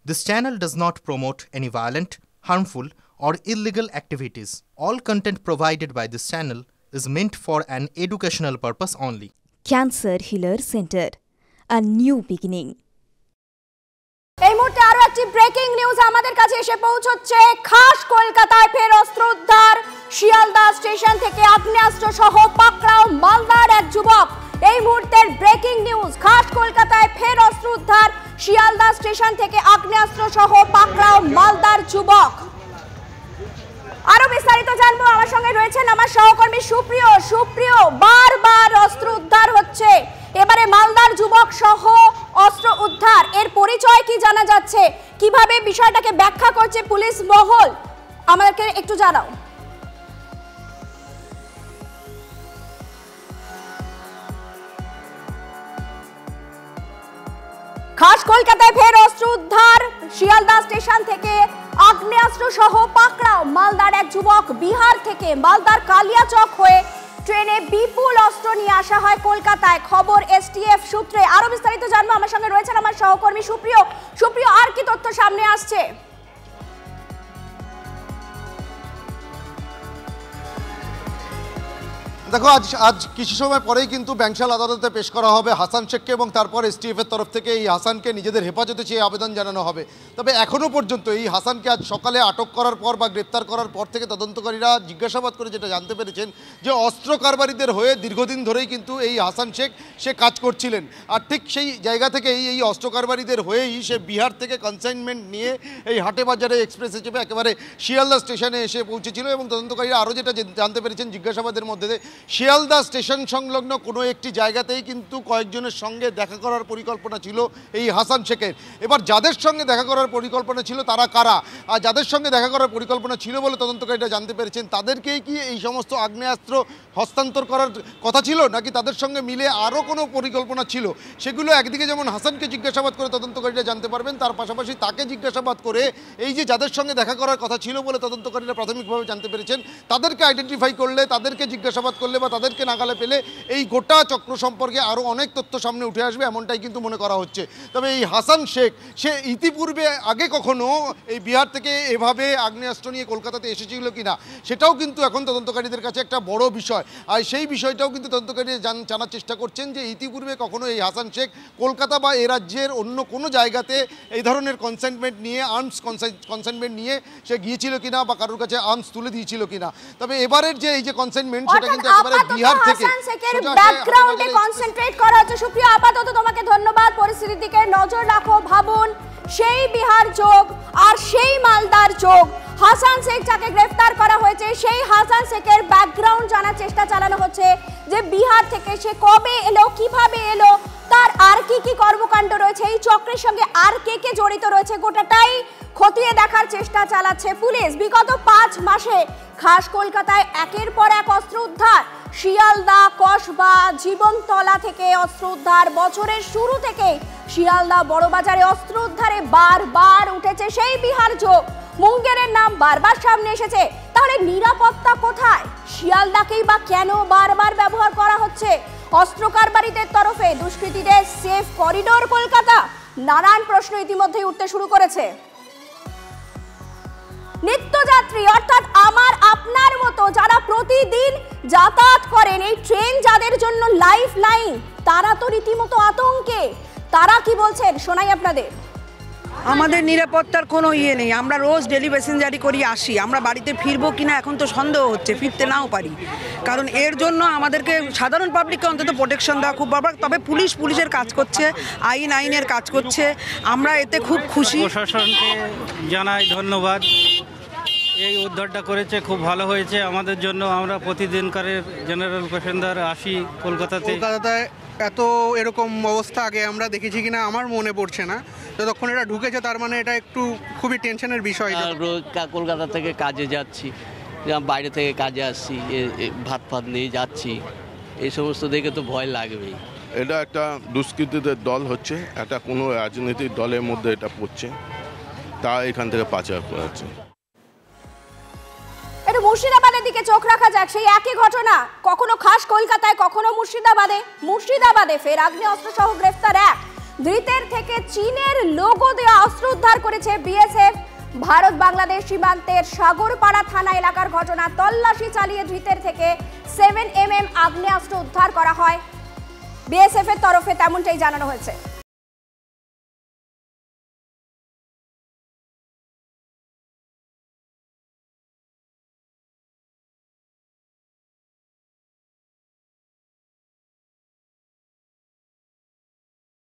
This channel does not promote any violent, harmful, or illegal activities. All content provided by this channel is meant for an educational purpose only. Cancer Healer Center, a new beginning. এই মুহূর্তে আরো একটি breaking news আমাদের কাছে এসে পৌঁছচ্ছে। খাস কলকাতায় ফের অস্ত্র উদ্ধার। শিয়ালদা স্টেশন থেকে আগ্নেয়াস্ত্র সহ পাকড়াও মালদার এক যুবক। এই মুহূর্তের ব্রেকিং নিউজ, খাস কলকাতায় ফের অস্ত্র উদ্ধার। শিয়ালদা স্টেশন থেকে আগ্নেয়াস্ত্র সহ পাকড়াও মালদার যুবক। আরো বিস্তারিত জানবো, আমার সঙ্গে রয়েছেন আমার সহকর্মী সুপ্রিয়। বারবার অস্ত্র উদ্ধার হচ্ছে, এবারে মালদার যুবক সহ অস্ত্র উদ্ধার। এর পরিচয় কি জানা যাচ্ছে, কিভাবে বিষয়টাকে ব্যাখ্যা করছে পুলিশ মহল, আমাদেরকে একটু জানাও। খাস কলকাতায় ফের অস্ত্র উদ্ধার। শিয়ালদা স্টেশন থেকে আগ্নেয়াস্ত্র সহ পাকড়াও মালদার এক যুবক। বিহার থেকে মালদার কালিয়াচক হয়ে ট্রেনে বিপুল অস্ত্র নিয়ে আসা হয় কলকাতায়, খবর এসটিএফ সূত্রে। আরো বিস্তারিত জানবো, আমার সঙ্গে রয়েছেন আমার সহকর্মী সুপ্রিয়। আর কি তথ্য সামনে আসছে? দেখো, আজ কিছু সময় পরেই কিন্তু ব্যাংশাল আদালতে পেশ করা হবে হাসান শেখকে এবং তারপর এসটিএফ এর তরফ থেকে এই হাসানকে নিজেদের হেফাজতে চেয়ে আবেদন জানানো হবে। তবে এখনও পর্যন্ত এই হাসানকে আজ সকালে আটক করার পর বা গ্রেপ্তার করার পর থেকে তদন্তকারীরা জিজ্ঞাসাবাদ করে যেটা জানতে পেরেছেন যে অস্ত্র কারবারিদের হয়ে দীর্ঘদিন ধরেই কিন্তু এই হাসান শেখ সে কাজ করছিলেন। আর ঠিক সেই জায়গা থেকে এই অস্ত্র কারবারিদের হয়েই সে বিহার থেকে কনসাইনমেন্ট নিয়ে এই হাটে বাজারে এক্সপ্রেসে চেপে একেবারে শিয়ালদা স্টেশনে এসে পৌঁছেছিল। এবং তদন্তকারীরা আরও যেটা জানতে পেরেছেন জিজ্ঞাসাবাদের মধ্যে, শিয়ালদা স্টেশন সংলগ্ন কোনো একটি জায়গাতেই কিন্তু কয়েকজনের সঙ্গে দেখা করার পরিকল্পনা ছিল এই হাসান শেখের। এবার যাদের সঙ্গে দেখা করার পরিকল্পনা ছিল তারা কারা, আর যাদের সঙ্গে দেখা করার পরিকল্পনা ছিল বলে তদন্তকারীরা জানতে পেরেছেন তাদেরকেই কি এই সমস্ত আগ্নেয়াস্ত্র হস্তান্তর করার কথা ছিল, নাকি তাদের সঙ্গে মিলে আরও কোনো পরিকল্পনা ছিল, সেগুলো একদিকে যেমন হাসানকে জিজ্ঞাসাবাদ করে তদন্তকারীরা জানতে পারবেন, তার পাশাপাশি তাকে জিজ্ঞাসাবাদ করে এই যে যাদের সঙ্গে দেখা করার কথা ছিল বলে তদন্তকারীরা প্রাথমিকভাবে জানতে পেরেছেন তাদেরকে আইডেন্টিফাই করলে, তাদেরকে জিজ্ঞাসাবাদ করলে বা তাদেরকে নাগালে পেলে এই গোটা চক্র সম্পর্কে আরও অনেক তথ্য সামনে উঠে আসবে, এমনটাই কিন্তু মনে করা হচ্ছে। তবে এই হাসান শেখ সে ইতিপূর্বে আগে কখনো এই বিহার থেকে এভাবে আগ্নেয়াস্ত্র নিয়ে কলকাতাতে এসেছিল কিনা সেটাও কিন্তু এখন তদন্তকারীদের কাছে একটা বড় বিষয়। আর সেই বিষয়টাও কিন্তু তদন্তকারীরা জানার চেষ্টা করছেন যে ইতিপূর্বে কখনো এই হাসান শেখ কলকাতা বা এ রাজ্যের অন্য কোনো জায়গাতে এই ধরনের কনসাইনমেন্ট নিয়ে আর্মস কনসাইনমেন্ট নিয়ে সে গিয়েছিল কিনা বা কারোর কাছে আর্মস তুলে দিয়েছিল কিনা। তবে এবারের যে এই যে কনসাইনমেন্ট সেটা কিন্তু একেবারে বিহার থেকে ব্যাকগ্রাউন্ডে কনসেন্ট্রেট করা হচ্ছে। সুপ্রিয়া, আপাতত তোমাকে ধন্যবাদ। পরিস্থিতির দিকে নজর রাখো। ভাবুন, সেই বিহার যোগ আর সেই মালদার যোগ, হাসান শেখ যাকে গ্রেফতার করা হয়েছে সেই হাসান শেখের ব্যাকগ্রাউন্ড জানার চেষ্টা চালানো হচ্ছে যে বিহার থেকে সে কবে এলো, কিভাবে এলো, তার আর কি কর্মকাণ্ড রয়েছে, এই চক্রের সঙ্গে আর কে জড়িত রয়েছে, গোটাটাই খতিয়ে দেখার চেষ্টা চালাচ্ছে পুলিশ। বিগত 5 মাসে খাস কলকাতায় একের পর এক অস্ত্র উদ্ধার। শিয়ালদা, কসবা, জীবনতলা থেকে অস্ত্র উদ্ধার। বছরের শুরু থেকে শিয়ালদা বড়বাজারে অস্ত্র উদ্ধারে বারবার উঠেছে সেই বিহার যোগ। মুঙ্গেরের নাম বারবার সামনে এসেছে। তাহলে নিরাপত্তা কোথায়? শিয়ালদাকেই বা কেন বারবার ব্যবহার করা হচ্ছে? অস্ত্র কারবারিদের তরফে দুষ্কৃতীদের সেফ করিডোর কলকাতা? নানান প্রশ্ন ইতিমধ্যেই উঠতে শুরু করেছে। নিত্যযাত্রী অর্থাৎ আমার আপনার মতো যারা প্রতিদিন যাতায়াত করেন, এই ট্রেন যাদের জন্য লাইফ লাইন, তারা তো রীতিমতো আতঙ্কে। তারা কি বলছেন শোনাই আপনাদের। আমাদের নিরাপত্তার কোনো ইয়ে নেই। আমরা রোজ ডেলি প্যাসেঞ্জারি করি আসি, আমরা বাড়িতে ফিরবো কিনা এখন তো সন্দেহ হচ্ছে, ফিরতে নাও পারি। কারণ এর জন্য আমাদেরকে সাধারণ পাবলিককে অন্তত প্রোটেকশন দেওয়া খুব দরকার। তবে পুলিশের কাজ করছে, আইনের কাজ করছে, আমরা এতে খুব খুশি। প্রশাসনকে জানাই ধন্যবাদ, এই উদ্ধারটা করেছে, খুব ভালো হয়েছে আমাদের জন্য। আমরা প্রতিদিনকারের জেনারেল প্যাসেঞ্জার আসি কলকাতায়। এত এরকম অবস্থা আগে আমরা দেখেছি কিনা আমার মনে পড়ছে না। যতক্ষণ এটা ঢুকেছে তার মানে এটা একটু খুবই টেনশনের বিষয়। রোজ কলকাতা থেকে কাজে যাচ্ছি, বাইরে থেকে কাজে আসছি, ভাত নিয়ে যাচ্ছি, এই সমস্ত দেখে তো ভয় লাগবেই। এটা একটা দুষ্কৃতীদের দল হচ্ছে, এটা কোনো রাজনৈতিক দলের মধ্যে এটা পড়ছে, তা এখান থেকে পাচার করাচ্ছে। একটু মুর্শিদাবাদের দিকে চোখ রাখা যাক। সেই একই ঘটনা, কখনো খাস কলকাতায়, কখনো মুর্শিদাবাদে ফের আগ্নেয়াস্ত্র সহ গ্রেফতার এক। ধৃতের থেকে চীনের লোগো দেওয়া অস্ত্র উদ্ধার করেছে বিএসএফ। ভারত বাংলাদেশ সীমান্তের সাগরপাড়া থানা এলাকার ঘটনা। তল্লাশি চালিয়ে ধৃতের থেকে 7mm আগ্নেয়াস্ত্র উদ্ধার করা হয়। বিএসএফ এর তরফে তেমনটাই জানানো হয়েছে।